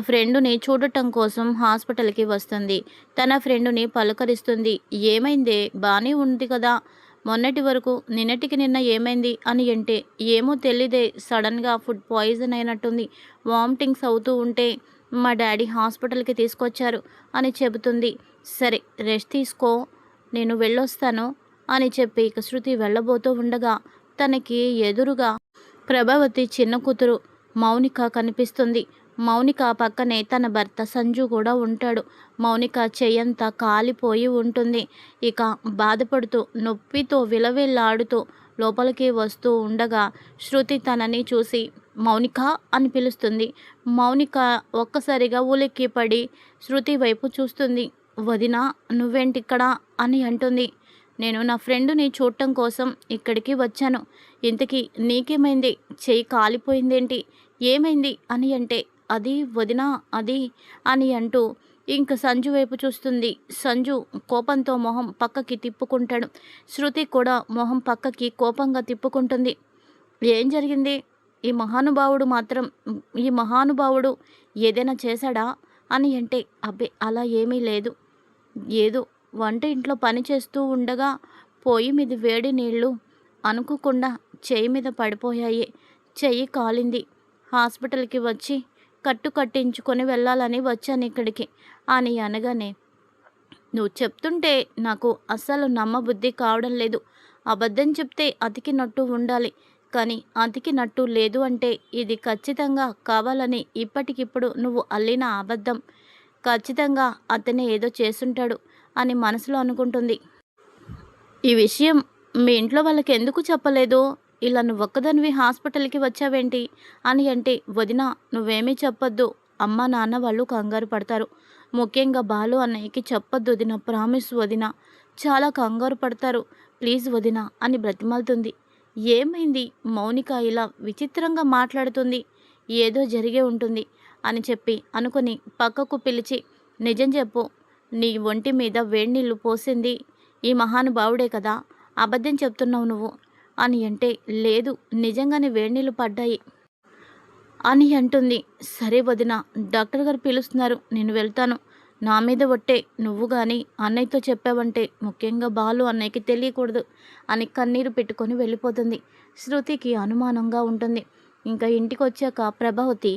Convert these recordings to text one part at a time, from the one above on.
ఫ్రెండుని చూడటం కోసం హాస్పిటల్‌కి వస్తుంది. తన ఫ్రెండుని పలకరిస్తుంది. "ఏమైందే? బానే ఉంది కదా! మొన్నటి వరకు నిన్నటికి నిన్న ఏమైంది?" అని అంటే, "ఏమో తెలీదే సడెన్‌గా ఫుడ్ పాయిజన్ అయినట్టుంది. వామిటింగ్స్ అవుతూ ఉంటే మా డ్యాడీ హాస్పిటల్‌కి తీసుకొచ్చారు" అని చెబుతుంది. "సరే రెస్ట్ తీసుకో. నేను వెళ్ళొస్తాను" అని చెప్పి ఇక శృతి వెళ్ళబోతూ ఉండగా తనకి ఎదురుగా ప్రభావతి చిన్న కూతురు మౌనిక కనిపిస్తుంది. మౌనిక పక్కనే తన భర్త సంజు కూడా ఉంటాడు. మౌనిక చెయ్యంతా కాలిపోయి ఉంటుంది. ఇక బాధపడుతూ నొప్పితో విలవిల్లాడుతూ లోపలికి వస్తూ ఉండగా శృతి తనని చూసి మౌనిక అని పిలుస్తుంది. మౌనిక ఒక్కసారిగా ఉలిక్కిపడి శృతి వైపు చూస్తుంది. వదినా నువ్వేంటిక్కడ అని అంటుంది. నేను నా ఫ్రెండుని చూడటం కోసం ఇక్కడికి వచ్చాను. ఇంతకీ నీకేమైంది? చెయ్యి కాలిపోయిందేంటి? ఏమైంది అని అంటే, అది వదినా అది అని అంటూ ఇంక సంజు వైపు చూస్తుంది. సంజు కోపంతో మొహం పక్కకి తిప్పుకుంటాడు. శృతి కూడా మొహం పక్కకి కోపంగా తిప్పుకుంటుంది. ఏం జరిగింది? ఈ మహానుభావుడు మాత్రం ఈ మహానుభావుడు ఏదైనా చేశాడా అని అంటే, అబ్బే అలా ఏమీ లేదు. ఏదో వంట ఇంట్లో పని చేస్తూ ఉండగా పొయ్యి మీద వేడి నీళ్ళు అనుకోకుండా చెయ్యి మీద పడిపోయాయి. చెయ్యి కాలింది. హాస్పిటల్కి వచ్చి కట్టు కట్టించుకొని వెళ్ళాలని వచ్చాను ఇక్కడికి అని అనగానే, నువ్వు చెప్తుంటే నాకు అస్సలు నమ్మబుద్ధి కావడం లేదు. అబద్ధం చెప్తే అతికినట్టు ఉండాలి. కానీ అతికినట్టు లేదు అంటే ఇది ఖచ్చితంగా కావాలని ఇప్పటికిప్పుడు నువ్వు అల్లిన అబద్ధం. ఖచ్చితంగా అతనే ఏదో చేసుంటాడు అని మనసులో అనుకుంటుంది. ఈ విషయం మీ ఇంట్లో వాళ్ళకి ఎందుకు చెప్పలేదు? ఇలా నువ్వొక్కదానివి హాస్పిటల్‌కి వచ్చావేంటి? అని అంటే, వదిన నువ్వేమీ చెప్పొద్దు. అమ్మ, నాన్న వాళ్ళు కంగారు పడతారు. ముఖ్యంగా బాలు అన్నయ్యకి చెప్పొద్దు వదిన. ప్రామిస్ వదిన. చాలా కంగారు పడతారు. ప్లీజ్ వదిన అని బ్రతిమాలుతుంది. ఏమైంది? మౌనిక ఇలా విచిత్రంగా మాట్లాడుతుంది. ఏదో జరిగే ఉంటుంది అని చెప్పి అనుకుని పక్కకు పిలిచి, నిజం చెప్పు. నీ ఒంటి మీద వేడినీళ్ళు పోసింది ఈ మహానుభావుడే కదా? అబద్ధం చెప్తున్నావు నువ్వు అని అంటే, లేదు నిజంగానే వేడినీళ్ళు పడ్డాయి అని అంటుంది. సరే వదిన, డాక్టర్ గారు పిలుస్తున్నారు, నేను వెళ్తాను. నా మీద ఒట్టే, నువ్వు కానీ అన్నయ్యతో చెప్పావంటే ముఖ్యంగా బాలు అన్నయ్యకి తెలియకూడదు అని కన్నీరు పెట్టుకొని వెళ్ళిపోతుంది. శృతికి అనుమానంగా ఉంటుంది. ఇంకా ఇంటికి వచ్చాక ప్రభావతి,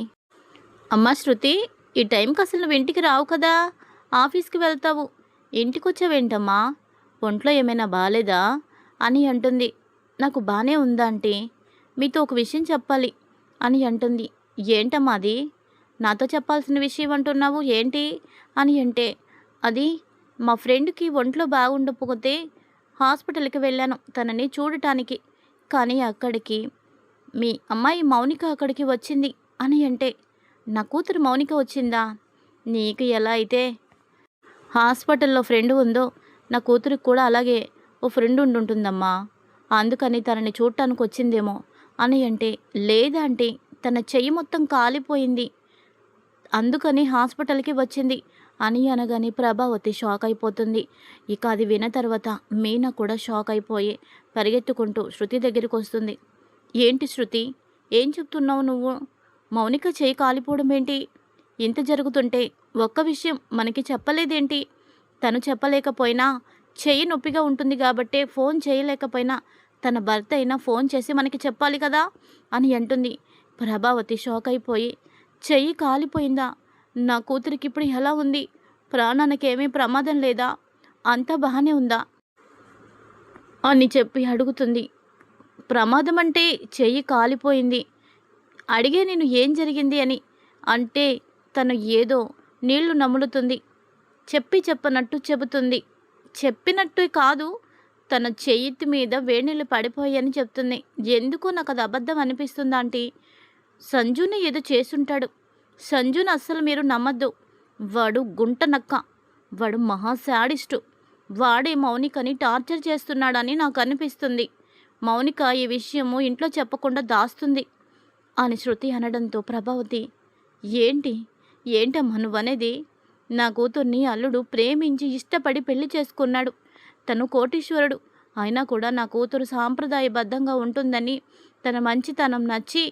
అమ్మా శృతి, ఈ టైంకి అసలు నువ్వు ఇంటికి రావు కదా, ఆఫీస్కి వెళ్తావు, ఇంటికొచ్చావేంటమ్మా? ఒంట్లో ఏమైనా బాలేదా అని అంటుంది. నాకు బానే ఉందా ఆంటీ, మీతో ఒక విషయం చెప్పాలి అని అంటుంది. ఏంటమ్మా అది? నాతో చెప్పాల్సిన విషయం అంటున్నావు ఏంటి అని అంటే, అది మా ఫ్రెండ్కి ఒంట్లో బాగుండకపోతే హాస్పిటల్కి వెళ్ళాను తనని చూడటానికి. కానీ అక్కడికి మీ అమ్మాయి మౌనిక అక్కడికి వచ్చింది అని అంటే, నా కూతురు మౌనిక వచ్చిందా? నీకు ఎలా అయితే హాస్పిటల్లో ఫ్రెండ్ ఉందో నా కూతురికి కూడా అలాగే ఓ ఫ్రెండ్ ఉండుంటుందమ్మా. అందుకని తనని చూడటానికి వచ్చిందేమో అని అంటే, లేదంటే తన చెయ్యి మొత్తం కాలిపోయింది, అందుకని హాస్పిటల్కి వచ్చింది అని అనగానే ప్రభావతి షాక్ అయిపోతుంది. ఇక అది విన్న తర్వాత మీనా కూడా షాక్ అయిపోయి పరిగెత్తుకుంటూ శృతి దగ్గరికి వస్తుంది. ఏంటి శృతి, ఏం చెప్తున్నావు నువ్వు? మౌనిక చెయ్యి కాలిపోవడం ఏంటి? ఇంత జరుగుతుంటే ఒక్క విషయం మనకి చెప్పలేదేంటి? తను చెప్పలేకపోయినా చెయ్యి నొప్పిగా ఉంటుంది కాబట్టే ఫోన్ చేయలేకపోయినా తన భర్త అయినా ఫోన్ చేసి మనకి చెప్పాలి కదా అని అంటుంది. ప్రభావతి షాక్ అయిపోయి, చెయ్యి కాలిపోయిందా? నా కూతురికి ఇప్పుడు ఎలా ఉంది? ప్రాణానికి ఏమీ ప్రమాదం లేదా? అంతా బాగానే ఉందా అని చెప్పి అడుగుతుంది. ప్రమాదం అంటే చెయ్యి కాలిపోయింది. అడిగే నేను ఏం జరిగింది అని అంటే తను ఏదో నీళ్లు నములుతుంది. చెప్పనట్టు చెబుతుంది. చెప్పినట్టు కాదు, తన చేతి మీద వేడినీళ్ళు పడిపోయాయని చెప్తుంది. ఎందుకో నాకు అది అబద్ధం అనిపిస్తుంది ఆంటీ. సంజుని ఏదో చేసుంటాడు. సంజుని అస్సలు మీరు నమ్మద్దు. వాడు గుంట నక్క. వాడు మహా శాడిస్టు. వాడే మౌనికని టార్చర్ చేస్తున్నాడని నాకు అనిపిస్తుంది. మౌనిక ఈ విషయము ఇంట్లో చెప్పకుండా దాస్తుంది అని శృతి అనడంతో ప్రభావతి, ఏంటి ఏంటమ్మా నువ్వనేది? నా కూతుర్ని అల్లుడు ప్రేమించి ఇష్టపడి పెళ్లి చేసుకున్నాడు. తను కోటీశ్వరుడు అయినా కూడా నా కూతురు సాంప్రదాయబద్ధంగా ఉంటుందని, తన మంచితనం నచ్చి,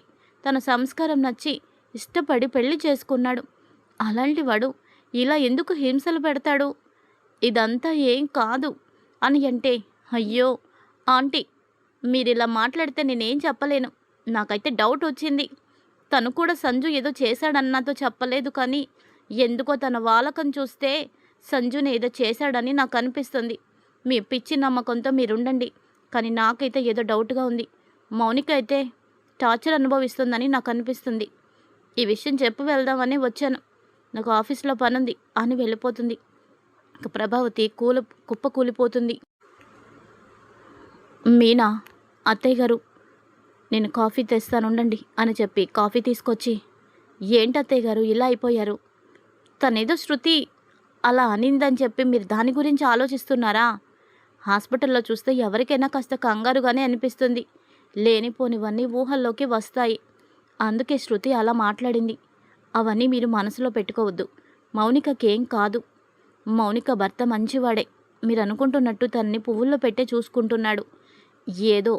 తన సంస్కారం నచ్చి ఇష్టపడి పెళ్లి చేసుకున్నాడు. అలాంటి వాడు ఇలా ఎందుకు హింసలు పెడతాడు? ఇదంతా ఏం కాదు అని అంటే, అయ్యో ఆంటీ, మీరిలా మాట్లాడితే నేనేం చెప్పలేను. నాకైతే డౌట్ వచ్చింది. తను కూడా సంజు ఏదో చేశాడని నాతో చెప్పలేదు, కానీ ఎందుకో తన వాలకం చూస్తే సంజుని ఏదో చేశాడని నాకు అనిపిస్తుంది. మీ పిచ్చి నమ్మకంతో మీరుండండి, కానీ నాకైతే ఏదో డౌట్గా ఉంది. మౌనిక అయితే టార్చర్ అనుభవిస్తుందని నాకు అనిపిస్తుంది. ఈ విషయం చెప్పి వెళ్దామని వచ్చాను. నాకు ఆఫీస్లో పనుంది అని వెళ్ళిపోతుంది. ఇక ప్రభావతి కుప్ప కూలిపోతుంది. మీనా, అత్తయ్య గారు, నేను కాఫీ తెస్తానుండండి అని చెప్పి కాఫీ తీసుకొచ్చి, ఏంటి అత్తయ్య గారు ఇలా అయిపోయారు? తనేదో శృతి అలా అనిందని చెప్పి మీరు దాని గురించి ఆలోచిస్తున్నారా? హాస్పిటల్లో చూస్తే ఎవరికైనా కాస్త కంగారుగానే అనిపిస్తుంది. లేనిపోనివన్నీ ఊహల్లోకి వస్తాయి. అందుకే శృతి అలా మాట్లాడింది. అవన్నీ మీరు మనసులో పెట్టుకోవద్దు. మౌనికకేం కాదు. మౌనిక భర్త మంచివాడే. మీరు అనుకుంటున్నట్టు తన్ని పువ్వుల్లో పెట్టే చూసుకుంటున్నాడు. ఏదో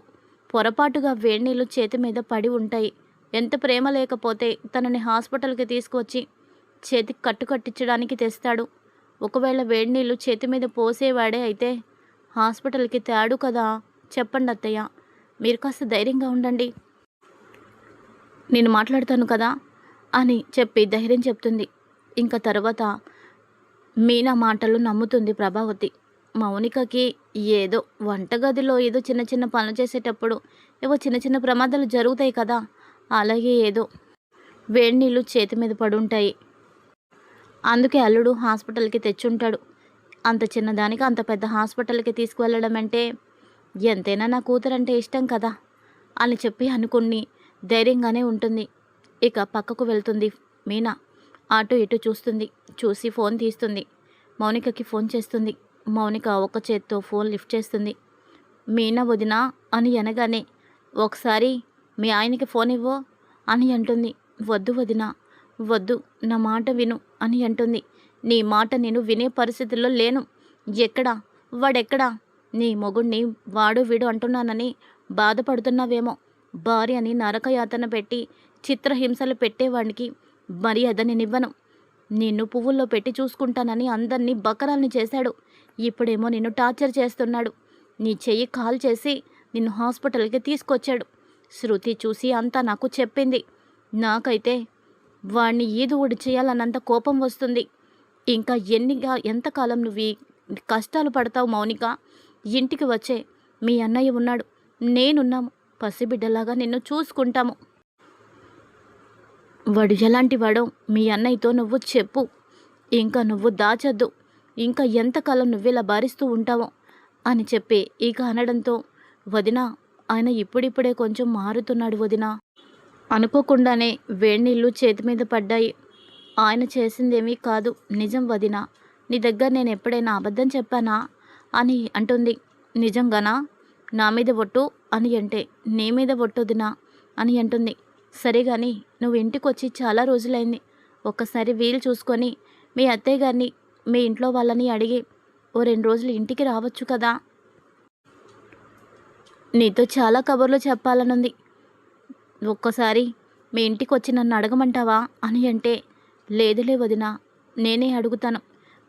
పొరపాటుగా వేడినీళ్ళు చేతి మీద పడి ఉంటాయి. ఎంత ప్రేమ లేకపోతే తనని హాస్పిటల్కి తీసుకువచ్చి చేతికి కట్టించడానికి తెస్తాడు. ఒకవేళ వేడినీళ్ళు చేతి మీద పోసేవాడే అయితే హాస్పిటల్కి తేడు కదా. చెప్పండి అత్తయ్య, మీరు కాస్త ధైర్యంగా ఉండండి, నేను మాట్లాడతాను కదా అని చెప్పి ధైర్యం చెప్తుంది. ఇంకా తర్వాత మీనా మాటలు నమ్ముతుంది ప్రభావతి. మౌనికకి ఏదో వంటగదిలో ఏదో చిన్న చిన్న పనులు చేసేటప్పుడు ఏవో చిన్న చిన్న ప్రమాదాలు జరుగుతాయి కదా, అలాగే ఏదో వేడినీళ్ళు చేతి మీద పడుంటాయి. అందుకే అల్లుడు హాస్పిటల్కి తెచ్చుంటాడు. అంత చిన్నదానికి అంత పెద్ద హాస్పిటల్కి తీసుకువెళ్ళడం అంటే ఎంతైనా నా కూతురంటే ఇష్టం కదా అని చెప్పి అనుకుని ధైర్యంగానే ఉంటుంది. ఇక పక్కకు వెళ్తుంది మీనా. అటు ఇటు చూస్తుంది. చూసి ఫోన్ తీస్తుంది. మౌనికకి ఫోన్ చేస్తుంది. మౌనిక ఒక చేత్తో ఫోన్ లిఫ్ట్ చేస్తుంది. మీనా వదినా అని అనగానే, ఒకసారి మీ ఆయనకి ఫోన్ ఇవ్వు అని అంటుంది. వద్దు వదినా, వద్దు, నా మాట విను అని అంటుంది. నీ మాట నేను వినే పరిస్థితుల్లో లేను. ఎక్కడా వాడెక్కడా? నీ మొగుడిని వాడు వీడు అంటున్నానని బాధపడుతున్నావేమో. భార్యని నరకయాతన పెట్టి చిత్రహింసలు పెట్టేవాడికి మర్యాద నేనివ్వను. నిన్ను పువ్వుల్లో పెట్టి చూసుకుంటానని అందరినీ బకరాల్ని చేశాడు. ఇప్పుడేమో నిన్ను టార్చర్ చేస్తున్నాడు. నీ చెయ్యి కాల్ చేసి నిన్ను హాస్పిటల్కి తీసుకొచ్చాడు. శృతి చూసి అంతా నాకు చెప్పింది. నాకైతే వాణ్ణి ఈదు ఊడి చేయాలన్నంత కోపం వస్తుంది. ఇంకా ఎంతకాలం నువ్వు ఈ కష్టాలు పడతావు మౌనిక? ఇంటికి వచ్చే, మీ అన్నయ్య ఉన్నాడు, నేనున్నాము, పసిబిడ్డలాగా నిన్ను చూసుకుంటాము. వాడు ఎలాంటి వాడో మీ అన్నయ్యతో నువ్వు చెప్పు. ఇంకా నువ్వు దాచద్దు. ఇంకా ఎంతకాలం నువ్విలా భరిస్తూ ఉంటావో అని చెప్పి ఇక అనడంతో, వదినా, ఆయన ఇప్పుడిప్పుడే కొంచెం మారుతున్నాడు వదినా. అనుకోకుండానే వేడినీళ్ళు చేతి మీద పడ్డాయి. ఆయన చేసిందేమీ కాదు, నిజం వదినా. నీ దగ్గర నేను ఎప్పుడైనా అబద్ధం చెప్పానా అని అంటుంది. నిజంగానా? నా మీద ఒట్టు అని అంటే, నీ మీద ఒట్టొదినా అని అంటుంది. సరే కానీ నువ్వు ఇంటికి వచ్చి చాలా రోజులైంది. ఒక్కసారి వీలు చూసుకొని మీ అత్తయ్య గారిని, మీ ఇంట్లో వాళ్ళని అడిగి ఓ 2 రోజులు ఇంటికి రావచ్చు కదా. నీతో చాలా కబుర్లు చెప్పాలనుంది. ఒక్కసారి మీ ఇంటికి వచ్చి నన్ను అడగమంటావా అని అంటే, లేదులే వదినా, నేనే అడుగుతాను.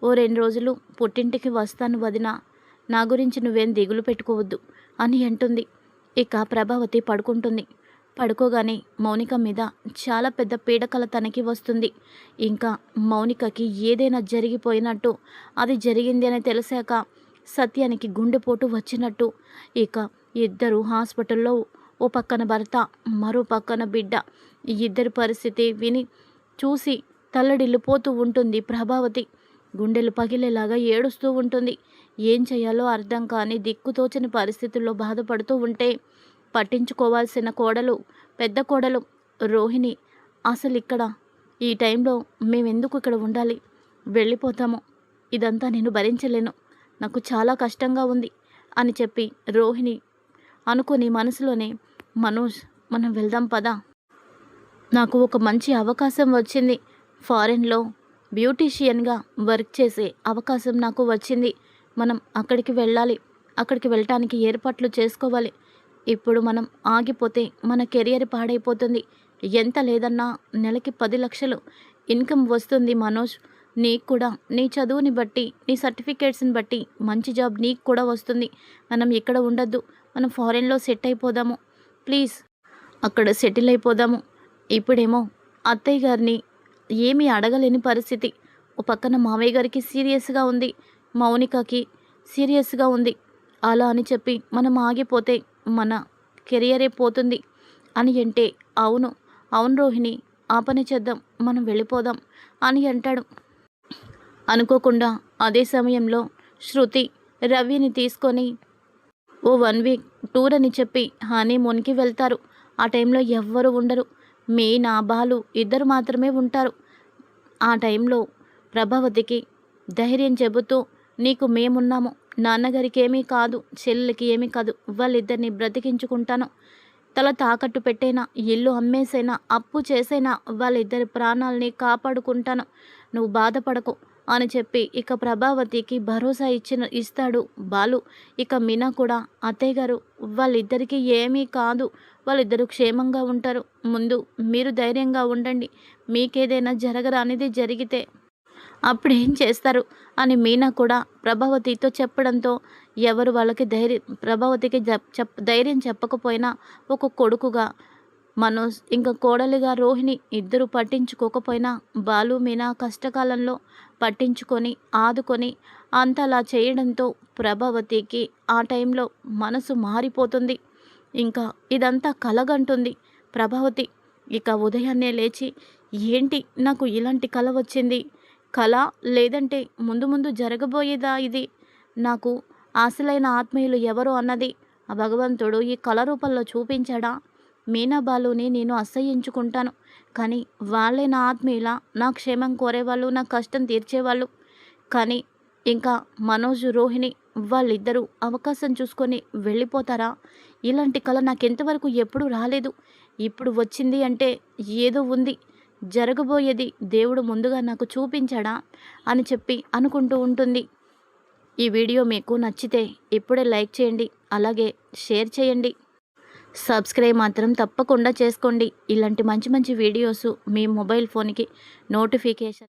ఓ 2 రోజులు పుట్టింటికి వస్తాను వదినా. నా గురించి నువ్వేం దిగులు పెట్టుకోవద్దు అని అంటుంది. ఇక ప్రభావతి పడుకుంటుంది. పడుకోగానే మౌనిక మీద చాలా పెద్ద పీడకల తనకి వస్తుంది. ఇంకా మౌనికకి ఏదైనా జరిగిపోయినట్టు, అది జరిగింది అని తెలిసాక సత్యానికి గుండెపోటు వచ్చినట్టు. ఇక ఇద్దరు హాస్పిటల్లో, ఓ పక్కన భర్త, మరో పక్కన బిడ్డ. ఈ ఇద్దరి పరిస్థితి విని చూసి తల్లడిల్లిపోతూ ఉంటుంది ప్రభావతి. గుండెలు పగిలేలాగా ఏడుస్తూ ఉంటుంది. ఏం చేయాలో అర్థం కాని దిక్కుతోచని పరిస్థితుల్లో బాధపడుతూ ఉంటే, పట్టించుకోవాల్సిన కోడలు, పెద్ద కోడలు రోహిణి, అసలు ఇక్కడ ఈ టైంలో మేమెందుకు ఇక్కడ ఉండాలి? వెళ్ళిపోతాము. ఇదంతా నేను భరించలేను. నాకు చాలా కష్టంగా ఉంది అని చెప్పి రోహిణి అనుకుని మనసులోనే, మనోజ్, మనం వెళ్దాం పదా. నాకు ఒక మంచి అవకాశం వచ్చింది. ఫారెన్లో బ్యూటీషియన్గా వర్క్ చేసే అవకాశం నాకు వచ్చింది. మనం అక్కడికి వెళ్ళాలి. అక్కడికి వెళ్ళటానికి ఏర్పాట్లు చేసుకోవాలి. ఇప్పుడు మనం ఆగిపోతే మన కెరియర్ పాడైపోతుంది. ఎంత లేదన్నా నెలకి 10 లక్షలు ఇన్కమ్ వస్తుంది మనోజ్. నీకు కూడా నీ చదువుని బట్టి, నీ సర్టిఫికేట్స్‌ని బట్టి మంచి జాబ్ నీకు కూడా వస్తుంది. మనం ఇక్కడ ఉండొద్దు. మనం ఫారెన్‌లో సెట్ అయిపోదాము. ప్లీజ్ అక్కడ సెటిల్ అయిపోదాము. ఇప్పుడేమో అత్తయ్య గారిని ఏమీ అడగలేని పరిస్థితి. ఓ పక్కన మావయ్య గారికి సీరియస్‌గా ఉంది. మౌనికకి సీరియస్‌గా ఉంది. అలా అని చెప్పి మనం ఆగిపోతే మన కెరియరే పోతుంది అని అంటే, అవును, అవును రోహిణి, ఆ పని చేద్దాం, మనం వెళ్ళిపోదాం అని అంటాడు. అనుకోకుండా అదే సమయంలో శృతి రవిని తీసుకొని ఓ 1 వీక్ టూర్ అని చెప్పి హనీమూన్‌కి వెళ్తారు. ఆ టైంలో ఎవ్వరు ఉండరు. మీనా, బాలు ఇద్దరు మాత్రమే ఉంటారు. ఆ టైంలో ప్రభావతికి ధైర్యం చెబుతూ, నీకు మేమున్నాము, నాన్నగారికి ఏమీ కాదు, చెల్లెలకి ఏమీ కాదు, వాళ్ళిద్దరిని బ్రతికించుకుంటాను, తల తాకట్టు పెట్టైనా, ఇల్లు అమ్మేసైనా, అప్పు చేసైనా వాళ్ళిద్దరి ప్రాణాలని కాపాడుకుంటాను, నువ్వు బాధపడకు అని చెప్పి ఇక ప్రభావతికి భరోసా ఇస్తాడు బాలు. ఇక మీనా కూడా, అత్తయ్య గారు వాళ్ళిద్దరికీ ఏమీ కాదు, వాళ్ళిద్దరూ క్షేమంగా ఉంటారు, ముందు మీరు ధైర్యంగా ఉండండి, మీకేదైనా జరగరానిది జరిగితే అప్పుడేం చేస్తారు అని మీనా కూడా ప్రభావతితో చెప్పడంతో, ఎవరు వాళ్ళకి ప్రభావతికి ధైర్యం చెప్పకపోయినా ఒక కొడుకుగా మనోజ్, ఇంకా కోడలిగా రోహిణి ఇద్దరు పట్టించుకోకపోయినా బాలు, మీనా కష్టకాలంలో పట్టించుకొని ఆదుకొని అంతలా చేయడంతో ప్రభావతికి ఆ టైంలో మనసు మారిపోతుంది. ఇంకా ఇదంతా కలగంటుంది ప్రభావతి. ఇక ఉదయాన్నే లేచి, ఏంటి నాకు ఇలాంటి కల వచ్చింది, కల లేదంటే ముందు ముందు జరగబోయేదా ఇది, నాకు అసలైన ఆత్మీయులు ఎవరు అన్నది ఆ భగవంతుడు ఈ కల రూపంలో చూపించాడా, మీనా బాలుని నేను అసహ్యించుకుంటాను, కానీ వాళ్ళే నా ఆత్మీయుల, నా క్షేమం కోరేవాళ్ళు, నా కష్టం తీర్చేవాళ్ళు, కానీ ఇంకా మనోజ్, రోహిణి వాళ్ళిద్దరూ అవకాశం చూసుకొని వెళ్ళిపోతారా, ఇలాంటి కల నాకెంతవరకు ఎప్పుడూ రాలేదు, ఇప్పుడు వచ్చింది అంటే ఏదో ఉంది, జరగబోయేది దేవుడు ముందుగా నాకు చూపించాడా అని చెప్పి అనుకుంటూ ఉంటుంది. ఈ వీడియో మీకు నచ్చితే ఇప్పుడే లైక్ చేయండి, అలాగే షేర్ చేయండి, సబ్స్క్రైబ్ మాత్రం తప్పకుండా చేసుకోండి. ఇలాంటి మంచి మంచి వీడియోస్ మీ మొబైల్ ఫోన్కి నోటిఫికేషన్